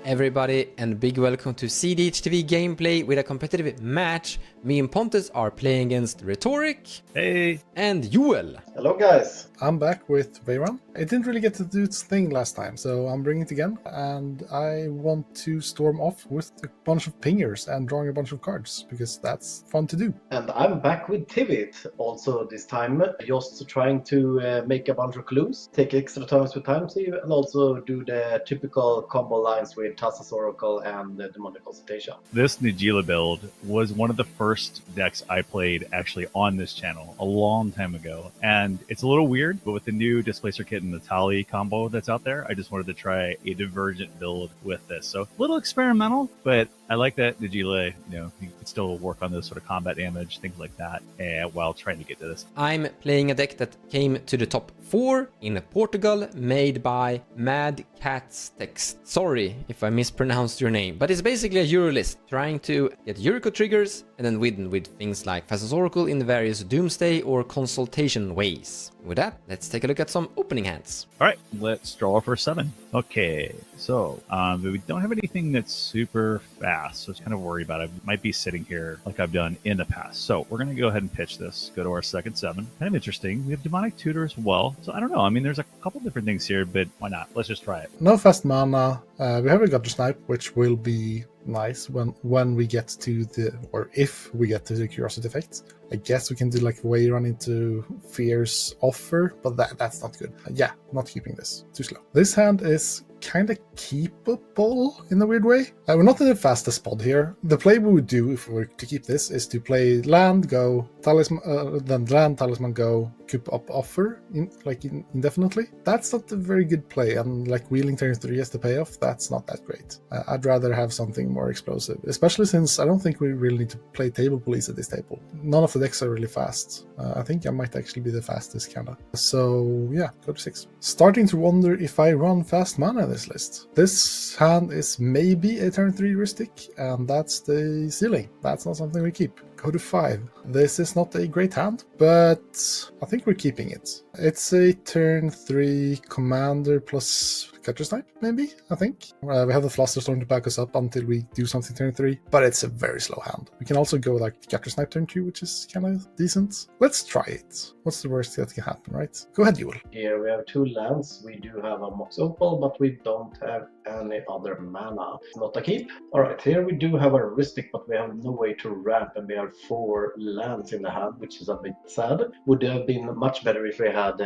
everybody, and big welcome to cEDH TV gameplay with a competitive match. Me and Pontus are playing against Rhetoric. Hey. And Joel. Hello guys. I'm back with veyran. It didn't really get to do its thing last time, so I'm bringing it again. And I want to storm off with a bunch of pingers and drawing a bunch of cards, because that's fun to do. And I'm back with Tivit, also this time, just trying to make a bunch of clues, take extra turns with time save, and also do the typical combo lines with Tassa's Oracle and the Demonic Consultation. This Najeela build was one of the first decks I played actually on this channel a long time ago. And it's a little weird, but with the new Displacer Kit and the Tali combo that's out there, I just wanted to try a divergent build with this. So a little experimental, but I like that Najeela, you can still work on those sort of combat damage, things like that, while trying to get to this. I'm playing a deck that came to the top 4 in Portugal, made by Mad Cat's Text. Sorry if I mispronounced your name, but it's basically a Euro list, trying to get Yuriko triggers and then win with things like Tassa's Oracle in the various Doomsday or Consultation ways. With that, let's take a look at some opening hands. All right, let's draw our first 7. Okay, so we don't have anything that's super fast, so it's kind of worried about it. I might be sitting here like I've done in the past. So we're going to go ahead and pitch this, go to our second 7. Kind of interesting. We have Demonic Tutor as well. So I don't know. I mean, there's a couple different things here, but why not? Let's just try it. No fast mana. We have a Gutter Snipe, which will be nice when we get to or if we get to the Curiosity effect. I guess we can do like veyran into Fierce Offer, but that's not good. Yeah, not keeping this. Too slow. This hand is kind of keepable in a weird way. We're not in the fastest spot here. The play we would do if we were to keep this is to play land, go talisman, then land, talisman, go, keep up offer indefinitely. That's not a very good play, and like wheeling turn 3 as the payoff, that's not that great. I'd rather have something more explosive, especially since I don't think we really need to play table police at this table. None of the decks are really fast. I think I might actually be the fastest kinda. So yeah, go to 6. Starting to wonder if I run fast mana this list. This hand is maybe a turn 3 heuristic, and that's the ceiling. That's not something we keep. Go to 5. This is not a great hand, but I think we're keeping it. It's a turn 3 commander plus Gutter Snipe, maybe, I think. We have the Flusterstorm to back us up until we do something turn 3, but it's a very slow hand. We can also go like Gutter Snipe turn 2, which is kind of decent. Let's try it. What's the worst that can happen, right? Go ahead, Joel. Here we have 2 lands. We do have a Mox Opal, but we don't have any other mana. It's not a keep. Alright, here we do have a heuristic, but we have no way to ramp, and we have 4 lands in the hand, which is a bit sad. Would have been much better if we had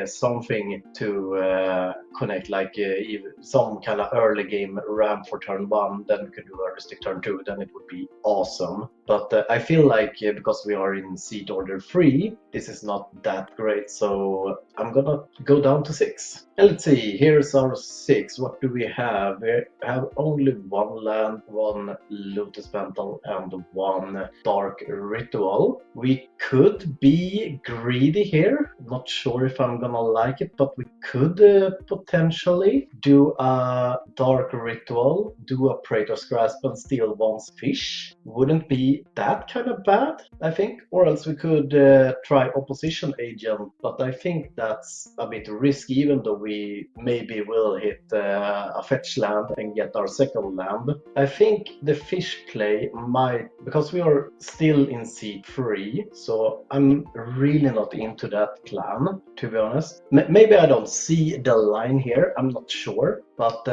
something to connect, like some kind of early game ramp for turn 1, then we could do a heuristic turn 2, then it would be awesome. But I feel like because we are in seat order 3, this is not that great, so I'm gonna go down to 6. And let's see, here's our 6. What do we have? We have only 1 land, 1 Lotus Pental, and 1 Dark Ritual. We could be greedy here. Not sure if I'm gonna like it, but we could potentially do a Dark Ritual, do a Praetor's Grasp, and steal 1's fish. Wouldn't be that kind of bad, I think. Or else we could try Opposition Agent, but I think that's a bit risky, even though we maybe will hit a fetch land and get our second land. I think the fish play might, because we are still in seat 3, so I'm really not into that plan, to be honest. Maybe I don't see the line here, I'm not sure, but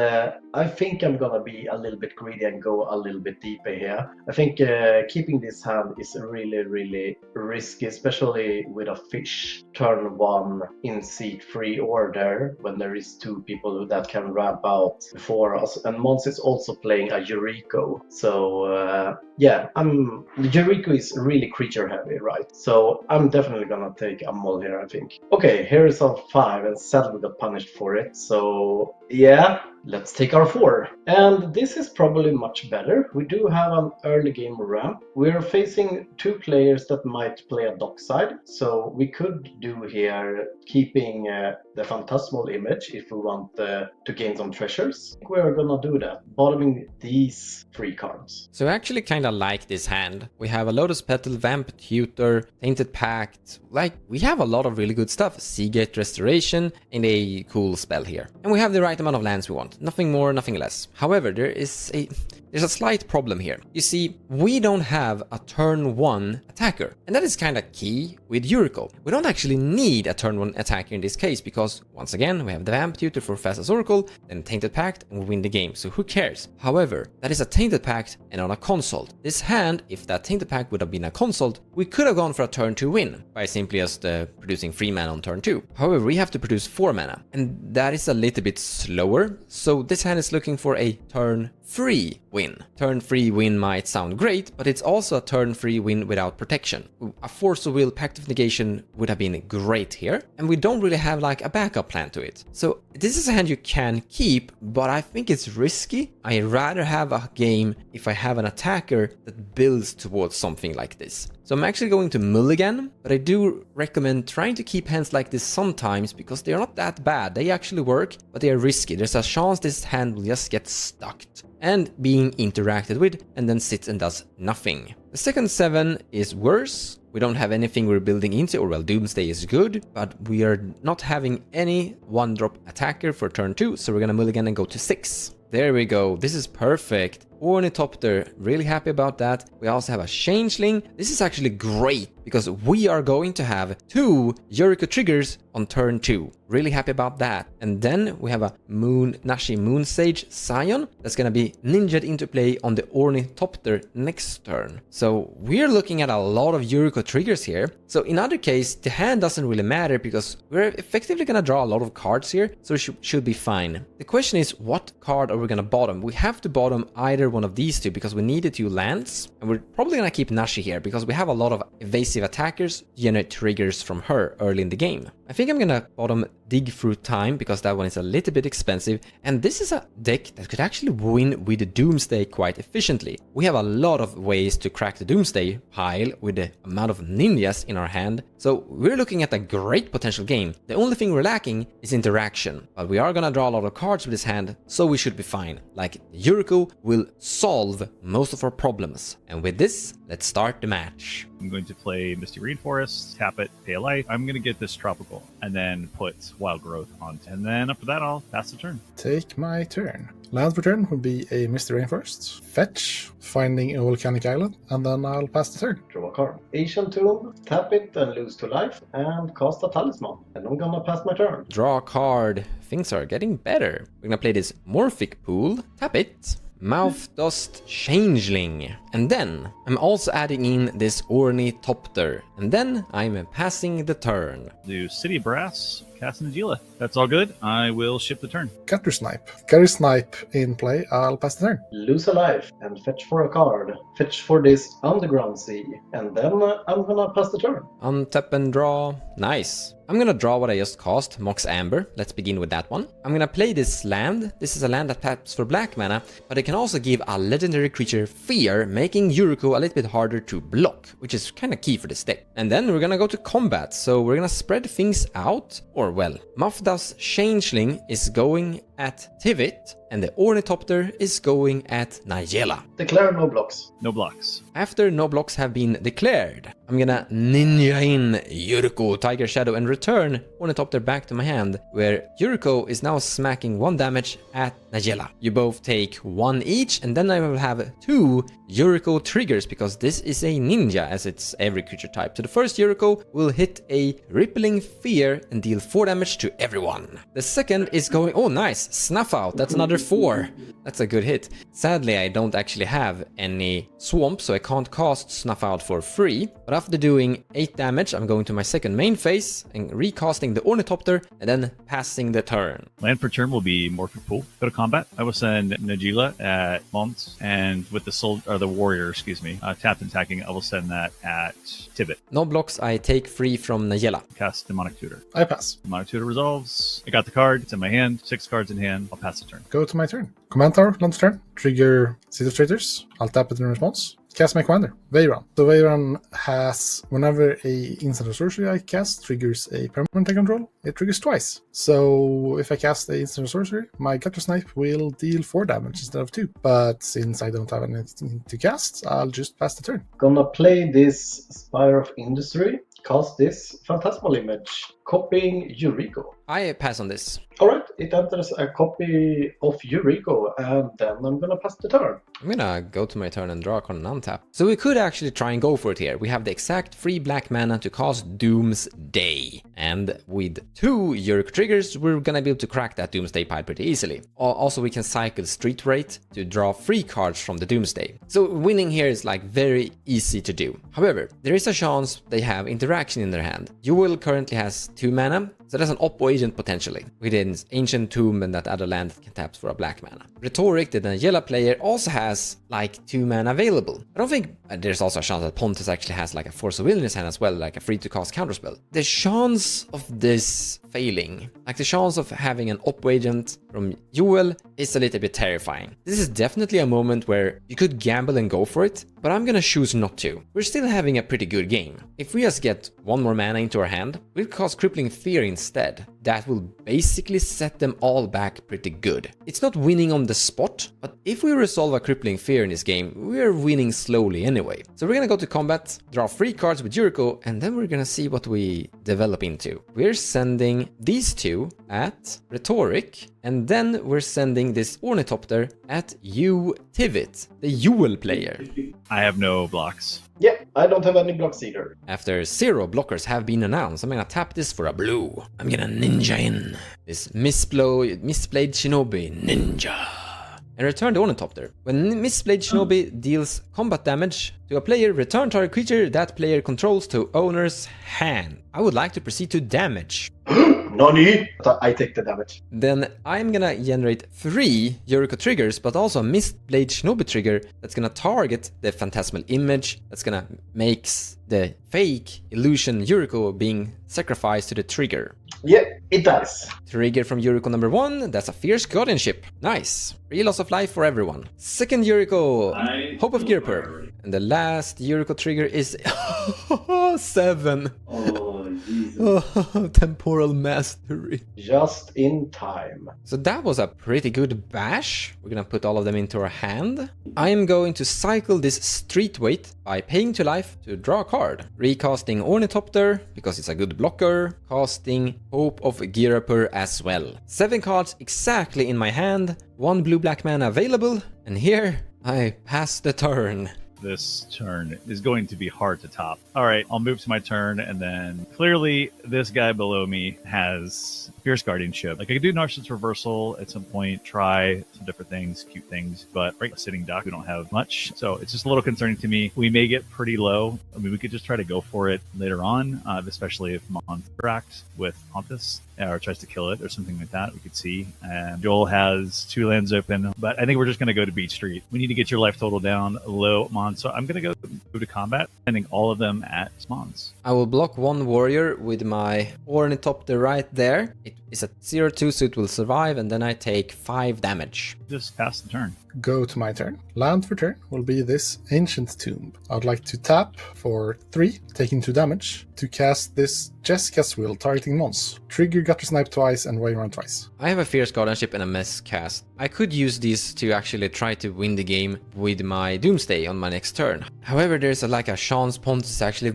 I think I'm gonna be a little bit greedy and go a little bit deeper here. I think keeping this hand is really, really risky, especially with a fish turn 1 in seat 3 order, when there is 2 people that can ramp out before us, and Mons is also playing a Yuriko. So yeah, Yuriko is really creature heavy, right? So I'm definitely gonna take a mull here, I think. Okay, here is our 5, and sadly we got punished for it, so yeah, let's take our 4. And this is probably much better. We do have an early game ramp. We're facing 2 players that might play a dockside, so we could do here keeping the Phantasmal Image if we want to gain some treasures. I think we're gonna do that, bottoming these 3 cards. So I actually kinda like this hand. We have a Lotus Petal, Vamp Tutor, Tainted Pact. Like, we have a lot of really good stuff. Seagate Restoration and a cool spell here. And we have the right amount of lands we want. amount. Nothing more, nothing less. However, there's a slight problem here. You see, we don't have a turn 1 attacker, and that is kind of key with Yuriko. We don't actually need a turn 1 attacker in this case because, once again, we have the Vamp Tutor for Fastest Oracle, then Tainted Pact, and we win the game, so who cares? However, that is a Tainted Pact and on a consult. This hand, if that Tainted Pact would have been a consult, we could have gone for a turn 2 win by simply just producing 3 mana on turn 2. However, we have to produce 4 mana, and that is a little bit slower, so this hand is looking for a turn 3 win. Turn 3 win might sound great, but it's also a turn 3 win without protection. A Force of Will Pact of Negation would have been great here, and we don't really have like a backup plan to it. So this is a hand you can keep, but I think it's risky. I'd rather have a game if I have an attacker that builds towards something like this. So I'm actually going to mulligan, but I do recommend trying to keep hands like this sometimes because they're not that bad. They actually work, but they are risky. There's a chance this hand will just get stuck and being interacted with and then sits and does nothing. The second 7 is worse. We don't have anything we're building into, or well, Doomsday is good, but we are not having any 1-drop attacker for turn 2, so we're gonna mulligan and go to 6. There we go, this is perfect. Ornithopter, really happy about that. We also have a Changeling. This is actually great because we are going to have 2 Yuriko triggers on turn 2. Really happy about that. And then we have a Nashi Moonsage Scion that's gonna be ninja'd into play on the Ornithopter next turn. So we're looking at a lot of Yuriko triggers here. So in other case, the hand doesn't really matter because we're effectively gonna draw a lot of cards here, so it should be fine. The question is, what card are we gonna bottom? We have to bottom either one of these two because we needed 2 lands, and we're probably gonna keep Nashi here because we have a lot of evasive attackers to generate triggers from her early in the game. I think I'm gonna bottom Dig Through Time because that one is a little bit expensive, and this is a deck that could actually win with the Doomsday quite efficiently. We have a lot of ways to crack the Doomsday pile with the amount of ninjas in our hand, so we're looking at a great potential game. The only thing we're lacking is interaction, but we are gonna draw a lot of cards with this hand, so we should be fine. Like, Yuriko will solve most of our problems. And with this, let's start the match. I'm going to play Misty Rainforest, tap it, pay a life. I'm going to get this Tropical, and then put Wild Growth on. And then after that, I'll pass the turn. Take my turn. Land for turn will be a Misty Rainforest. Fetch, finding a volcanic island, and then I'll pass the turn. Draw a card. Ancient Tomb, tap it and lose 2 life, and cast a Talisman. And I'm gonna pass my turn. Draw a card. Things are getting better. We're gonna play this Morphic Pool, tap it, Mouth Dust Changeling, and then I'm also adding in this Ornithopter, and then I'm passing the turn. Do City Brass, cast najeela. That's all good. I will ship the turn. Gutter Snipe. Gutter Snipe in play, I'll pass the turn. Lose a life and fetch for a card. Fetch for this Underground Sea, and then I'm gonna pass the turn. Untap and draw. Nice. I'm gonna draw what I just cast, Mox Amber. Let's begin with that one. I'm gonna play this land. This is a land that taps for black mana, but it can also give a legendary creature fear, making Yuriko a little bit harder to block, which is kind of key for this deck. And then we're gonna go to combat, so we're gonna spread things out, or well, Mafda's Changeling is going at Tivit, and the Ornithopter is going at najeela. Declare no blocks. No blocks. After no blocks have been declared, I'm gonna ninja in Yuriko, Tiger Shadow, and return Ornithopter back to my hand, where Yuriko is now smacking 1 damage at najeela. You both take 1 each, and then I will have 2 Yuriko triggers, because this is a ninja, as it's every creature type. So the first Yuriko will hit a Rippling Fear and deal 4 damage to everyone. The second is going, oh nice, Snuff Out, that's another 4. That's a good hit. Sadly, I don't actually have any swamp, so I can't cast Snuff Out for free. But after doing 8 damage, I'm going to my second main phase and recasting the Ornithopter and then passing the turn. Land per turn will be Morphic Pool. Go to combat. I will send najeela at Mont, and with the warrior, tapped and attacking, I will send that at Tivit. No blocks, I take free from najeela. Cast Demonic Tutor. I pass. Demonic Tutor resolves. I got the card. It's in my hand. 6 cards in hand. I'll pass the turn. Go to my turn. Command Tower, land turn. Trigger Seed of Traitors. I'll tap it in response. Cast my commander, Veyran. So Veyran has, whenever a instant or sorcery I cast triggers a permanent I control, it triggers twice. So if I cast a instant or sorcery, my Gutter Snipe will deal 4 damage instead of 2. But since I don't have anything to cast, I'll just pass the turn. Gonna play this Spire of Industry, cast this Phantasmal Image, copying Yuriko. I pass on this. Alright, it enters a copy of Yuriko, and then I'm gonna pass the turn. I'm gonna go to my turn and draw a card and untap. So we could actually try and go for it here. We have the exact 3 black mana to cast Doomsday. And with 2 Yuriko triggers, we're gonna be able to crack that Doomsday pile pretty easily. Also, we can cycle Street Rate to draw 3 cards from the Doomsday. So winning here is like very easy to do. However, there is a chance they have interaction in their hand. Jewel currently has 2 mana, so that's an Oppo agent potentially. With an Ancient Tomb and that other land that can tap for a black mana. Rhetoric, the najeela player, also has like 2 mana available. I don't think there's also a chance that Pontus actually has like a Force of Will in his hand as well, like a free to cast counterspell. The chance of this failing, like the chance of having an Oppo agent from Jewel, is a little bit terrifying. This is definitely a moment where you could gamble and go for it, but I'm gonna choose not to. We're still having a pretty good game. If we just get 1 more mana into our hand, we'll cast Crippling Fear instead. That will basically set them all back pretty good. It's not winning on the spot, but if we resolve a Crippling Fear in this game, we're winning slowly anyway. So we're gonna go to combat, draw 3 cards with Yuriko, and then we're gonna see what we develop into. We're sending these 2 at Rhetoric, and then we're sending this Ornithopter at you, Tivit, the Jewel player. I have no blocks. Yeah, I don't have any blocks either. After 0 blockers have been announced, I'm gonna tap this for a blue. I'm gonna ninja in this Missplayed Shinobi Ninja. And return the Ornithopter. When Missplayed Shinobi deals combat damage to a player, return target creature that player controls to owner's hand. I would like to proceed to damage. Nani? I take the damage. Then I'm gonna generate 3 Yuriko triggers, but also a Mistblade Shinobi trigger that's gonna target the Phantasmal Image, that's gonna make the fake illusion Yuriko being sacrificed to the trigger. Yeah, it does. Trigger from Yuriko number 1, that's a Fierce Guardianship. Nice. 3 loss of life for everyone. Second Yuriko, Hope of Girper. And the last Yuriko trigger is 7. Oh, Jesus. Temporal Mastery. Just in time. So that was a pretty good bash. We're gonna put all of them into our hand. I'm going to cycle this Street Weight by paying 2 life to draw a card. Recasting Ornithopter, because it's a good blocker. Casting Hope of Girapur as well. 7 cards exactly in my hand. 1 blue-black mana available. And here, I pass the turn. This turn is going to be hard to top. All right, I'll move to my turn, and then clearly this guy below me has Fierce Guardianship. Like, I could do Narcissus Reversal at some point, try some different things, cute things, but right, sitting duck, we don't have much. So it's just a little concerning to me. We may get pretty low. I mean, we could just try to go for it later on, especially if Mon interacts with Pontus or tries to kill it or something like that. We could see. And Joel has 2 lands open, but I think we're just going to go to Beach Street. We need to get your life total down low, Mon. So I'm going to go move to combat, sending all of them at Mons. I will block 1 warrior with my Ornithopter right there. It is a 0/2, so it will survive, and then I take 5 damage. Just pass the turn. Go to my turn. Land for turn will be this Ancient Tomb. I'd like to tap for 3, taking 2 damage, to cast this Jessica's Will, targeting Mons. Trigger Gutter Snipe twice and Veyran twice. I have a Fierce Guardianship and a Mess Cast. I could use these to actually try to win the game with my Doomsday on my next turn. However, there's a chance Pontus actually,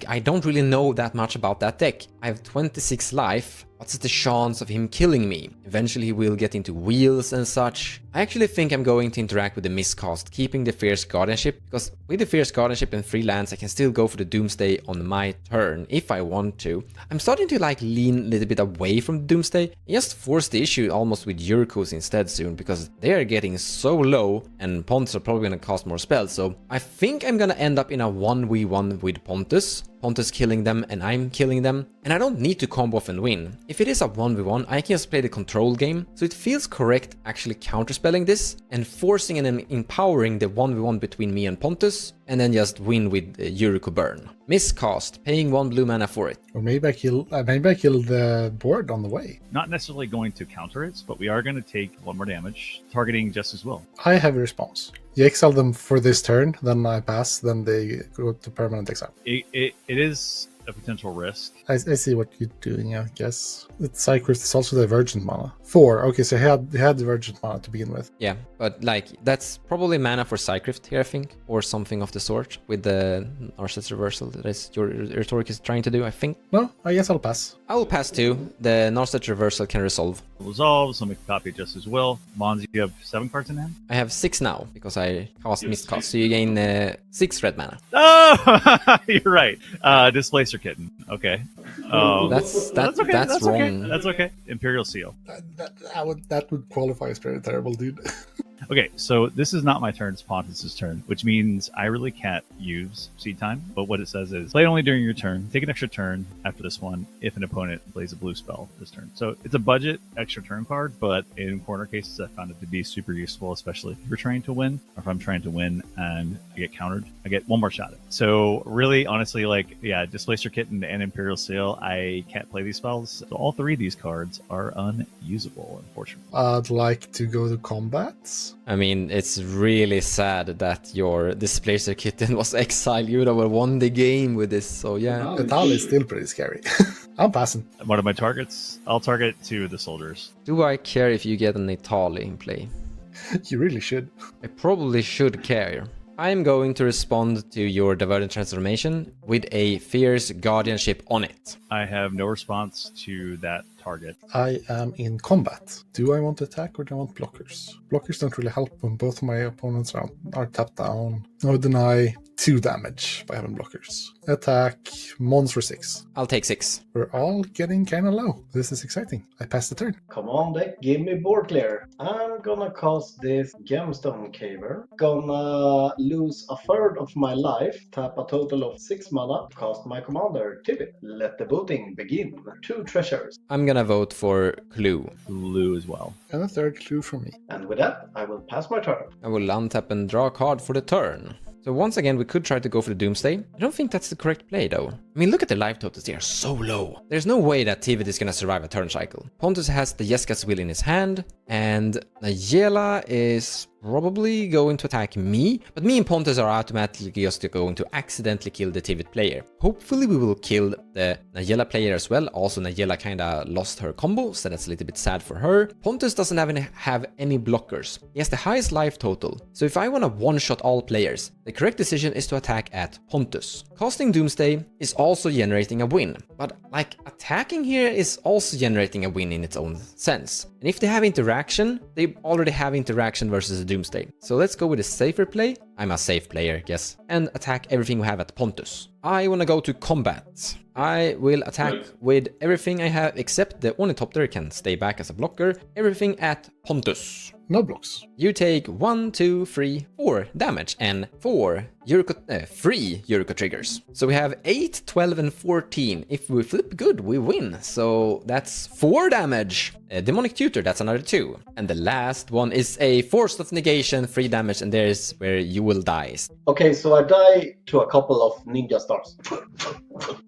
I don't really know that much about that deck. I have 26 life. What's the chance of him killing me? Eventually he will get into wheels and such. I actually think I'm going to interact with the Miscast, keeping the Fierce Guardianship, because with the Fierce Guardianship and 3 lands I can still go for the Doomsday on my turn if I want to. I'm starting to lean a little bit away from the Doomsday and just force the issue almost with Yurikos instead soon, because they are getting so low and Pontus are probably going to cast more spells. So I think I'm going to end up in a 1v1 with Pontus. Pontus killing them and I'm killing them, and I don't need to combo off and win. If it is a 1v1, I can just play the control game, so it feels correct actually counterspelling this and forcing and empowering the 1v1 between me and Pontus, and then just win with Yuriko Burn. Miscast, paying 1 blue mana for it. Or maybe I kill the board on the way. Not necessarily going to counter it, but we are going to take 1 more damage, targeting Justice Will. I have a response. You exile them for this turn, then I pass, then they go to permanent exile. It is a potential risk. I see what you're doing, I guess. It's Cycris is also Divergent mana. 4, okay, so he had Divergent mana to begin with. Yeah, but that's probably mana for Cycrypt here, I think, or something of the sort, with the Narcissus Reversal that is your Rhetoric is trying to do, I think. No, I guess I'll pass. I will pass too. The Narcissus Reversal can resolve. resolve, so make a copy just as well. Mons, you have 7 cards in hand? I have 6 now because I cast miscast, so you gain 6 red mana. Oh, you're right. Displacer Kitten. Okay. That's okay. that's wrong. Okay. That's okay. Imperial Seal. That would qualify as very terrible, dude. Okay, so this is not my turn, it's Pontus's turn, which means I really can't use seed time. But what it says is play only during your turn, take an extra turn after this one if an opponent plays a blue spell this turn. So it's a budget extra turn card, but in corner cases I found it to be super useful, especially if you're trying to win, or if I'm trying to win and I get countered, I get one more shot at it. So really, honestly, like, yeah, Displacer Kitten and Imperial Seal, I can't play these spells. So all 3 of these cards are unusable, unfortunately. I'd like to go to combat. I mean, it's really sad that your Displacer Kitten was exiled. You would have won the game with this, so yeah. The Tal is still pretty scary. I'm passing. One of my targets, I'll target 2 of the soldiers. Do I care if you get an Itali in play? You really should. I probably should care. I'm going to respond to your Divergent Transformation with a Fierce Guardianship on it. I have no response to that target. I am in combat. Do I want to attack or do I want blockers? Blockers don't really help when both of my opponents are tapped down. I would deny 2 damage by having blockers. Attack, Mons for 6. I'll take 6. We're all getting kind of low. This is exciting. I passed the turn. Come on, deck, give me board clear. I'm gonna cast this Gemstone Caver. Gonna lose a third of my life, tap a total of 6 mana, cast my commander, Tivit. Let the voting begin. 2 treasures. I'm gonna vote for Clue. Blue as well. And a third clue from me. And with that, I will pass my turn. I will untap and draw a card for the turn. So once again, we could try to go for the Doomsday. I don't think that's the correct play, though. I mean, look at the life totals, they are so low. There's no way that Tivit is gonna survive a turn cycle. Pontus has the Jeska's Will in his hand, and Najeela is probably going to attack me, but me and Pontus are automatically just going to accidentally kill the Tivit player. Hopefully we will kill the Najeela player as well. Also, Najeela kinda lost her combo, so that's a little bit sad for her. Pontus doesn't have any blockers. He has the highest life total, so if I want to one-shot all players, the correct decision is to attack at Pontus. Casting Doomsday is also generating a win, but like attacking here is also generating a win in its own sense. And if they have interaction, they already have interaction versus a Doomsday. So let's go with a safer play. I'm a safe player, yes, and attack everything we have at Pontus. I want to go to combat. I will attack with everything I have except the Ornithopter can stay back as a blocker. Everything at Pontus. No blocks. You take 1, 2, 3, 4 damage and 4 free Yuriko triggers. So we have 8, 12 and 14. If we flip good, we win. So that's 4 damage. Demonic Tutor, that's another 2. And the last one is a Force of Negation, 3 damage, and there's where you will die. Okay, so I die to a couple of ninja stars.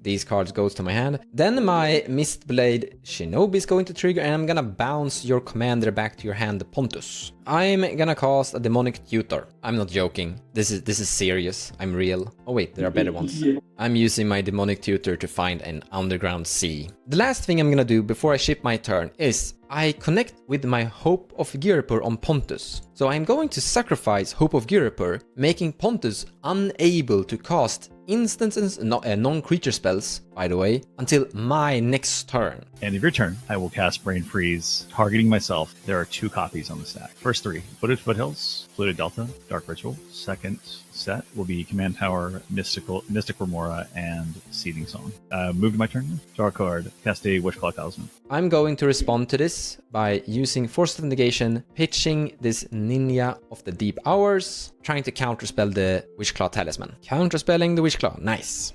These cards goes to my hand. Then my Mistblade Shinobi is going to trigger, and I'm gonna bounce your commander back to your hand, Pontus. I'm gonna cast a Demonic Tutor. I'm not joking. This is serious. I'm real. Oh wait, there are better ones. I'm using my Demonic Tutor to find an underground sea. The last thing I'm gonna do before I ship my turn is I connect with my Hope of Yuriko on Pontus. So I'm going to sacrifice Hope of Yuriko, making Pontus unable to cast instances, non-creature spells, by the way, until my next turn. End of your turn, I will cast Brain Freeze, targeting myself. There are 2 copies on the stack. First 3, Footed Foothills, Fluted Delta, Dark Ritual. Second set will be Command Tower, Mystic Remora, and Seething Song. Move to my turn, draw a card, cast a Witchclaw Talisman. I'm going to respond to this by using Force of Negation, pitching this Ninja of the Deep Hours, trying to counterspell the Witchclaw Talisman. Counterspelling the Witchclaw, nice.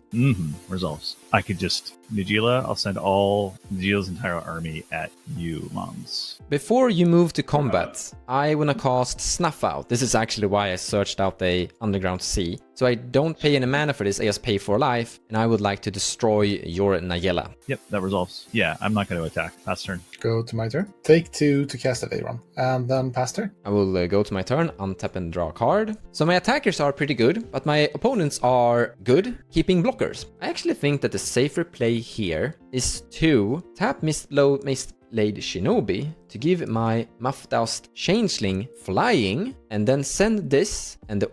Resolves. I could just Najeela, I'll send all Najeela's entire army at you, Mons. Before you move to combat, I wanna cast Snuff Out. This is actually why I searched out the Underground Sea. So I don't pay any mana for this, I just pay for life, and I would like to destroy your Najeela. Yep, that resolves. Yeah, I'm not going to attack. Pass turn. Go to my turn. Take 2 to cast a veyran. And then pass turn. I will go to my turn, untap and draw a card. So my attackers are pretty good, but my opponents are good, keeping blockers. I actually think that the safer play here is to tap Mistblade Shinobi to give my Mafdaust Changeling flying, and then send this and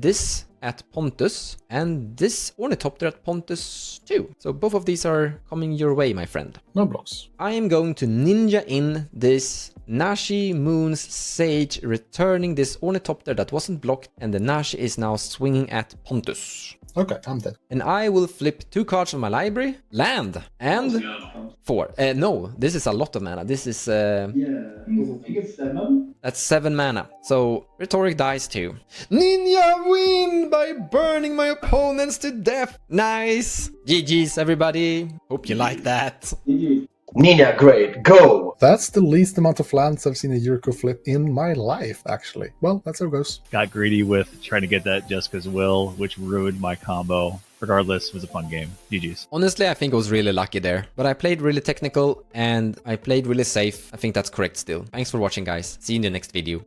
this at Pontus, and this Ornithopter at Pontus too. So both of these are coming your way, my friend. No blocks. I am going to ninja in this Nashi Moon's Sage, returning this Ornithopter that wasn't blocked, and the Nashi is now swinging at Pontus. Okay, I'm dead. And I will flip 2 cards from my library, land, and 4. No, this is a lot of mana. This is... Yeah, because I think it's 7. That's 7 mana. So, Rhetoric dies too. Ninja win by burning my opponents to death. Nice. GG's, everybody. Hope you like that. GG. Ninja, great, go! That's the least amount of lands I've seen a Yuriko flip in my life, actually. Well, that's how it goes. Got greedy with trying to get that Jessica's Will, which ruined my combo. Regardless, it was a fun game. GG's. Honestly, I think I was really lucky there. But I played really technical and I played really safe. I think that's correct still. Thanks for watching, guys. See you in the next video.